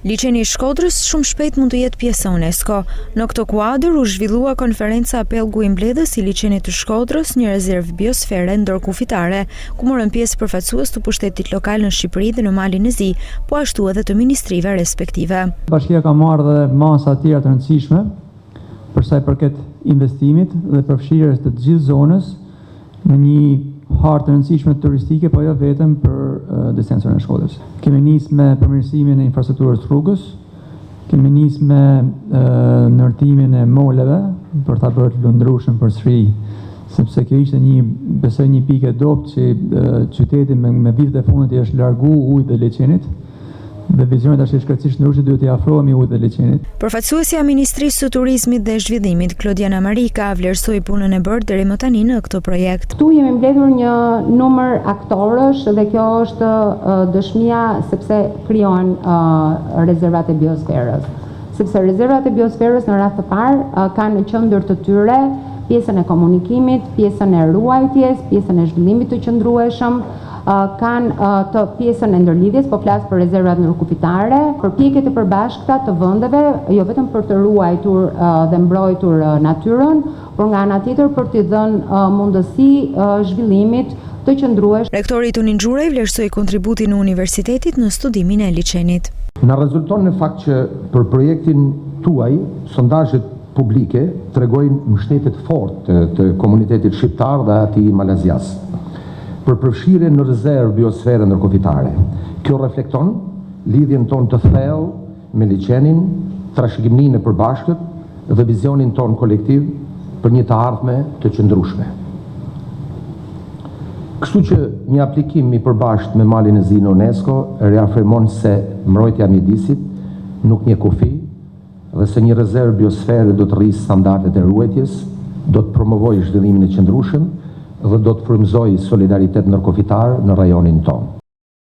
Liçeni i Shkodrës shumë shpejt mund të jetë pjesë e UNESCO. Në këtë kuadër u zhvillua konferenca Apellgu i mbledhës i liçenit të Shkodrës, një rezervë biosfere ndërkufitare, ku morën pjesë përfaqësues të pushtetit lokal në Shqipëri dhe në Malin e Zi, po ashtu edhe të ministrive respektive. Bashkia ka marrë dhe masa të tjera të rëndësishme për sa i përket investimit dhe përfshirjes të gjithë zonës në një hartë të rëndësishme turistike, po jo vetëm për destinacionin e Shkodrës. Kemi nisë me përmirësimin e infrastrukturës rrugës, kemi nisë me ndërtimin e moleve për ta bërë të lundrueshëm përsëri, sepse kjo ishte një pikë e dobët që qyteti me vitet e fundit i është largu ujit dhe liçenit. Dhe vizionet është shkretësisht ndryshe, duhet t'i afrohemi ujit dhe liçenit. Përfaqësuesja e Ministrisë së Turizmit dhe Zhvillimit, Klodiana Marika, vlerësoi punën e bërë deri më tani në këtë projekt. Ktu jemi mbledhur një numër aktorësh dhe kjo është dëshmia sepse krijohen rezervat e biosferës. Sepse rezervat e biosferës në radhë të parë kanë në qendër të tyre pjesën e komunikimit, pjesën e ruajtjes, pjesën e zhvillimit të qëndrueshëm, kanë të pjesën e ndërlidhjes, po flas për rezervat ndërkufitare, përpjekjet e përbashkëta të vendeve, jo vetëm për të ruajtur dhe mbrojtur natyrën, por nga ana tjetër për t'i dhënë mundësi zhvillimit të qëndrueshëm. Rektori Tunin Xhurej vlerësoi kontributin e universitetit në studimin e liçenit. Na rezulton në fakt që për projektin tuaj, sondazhet publike tregojnë mbështetje të fortë të komunitetit shqiptar dhe atij malazias për përfshirjen në rezervë biosfere ndërkufitare. Kjo reflekton lidhjen tonë të thellë me liçenin, trashëgiminë e përbashkët dhe vizionin tonë kolektiv për një të ardhme të qëndrueshme. Kështu që një aplikim i përbashkët me Malin e Zi në UNESCO reafirmon se mbrojtja e mjedisit nuk një kufi dhe se një rezervë biosfere do të rrisë standardet e ruajtjes, do të promovojë zhvillimin e qëndrueshëm dhe do të frymëzojë solidaritet ndërkufitar në rajonin tonë.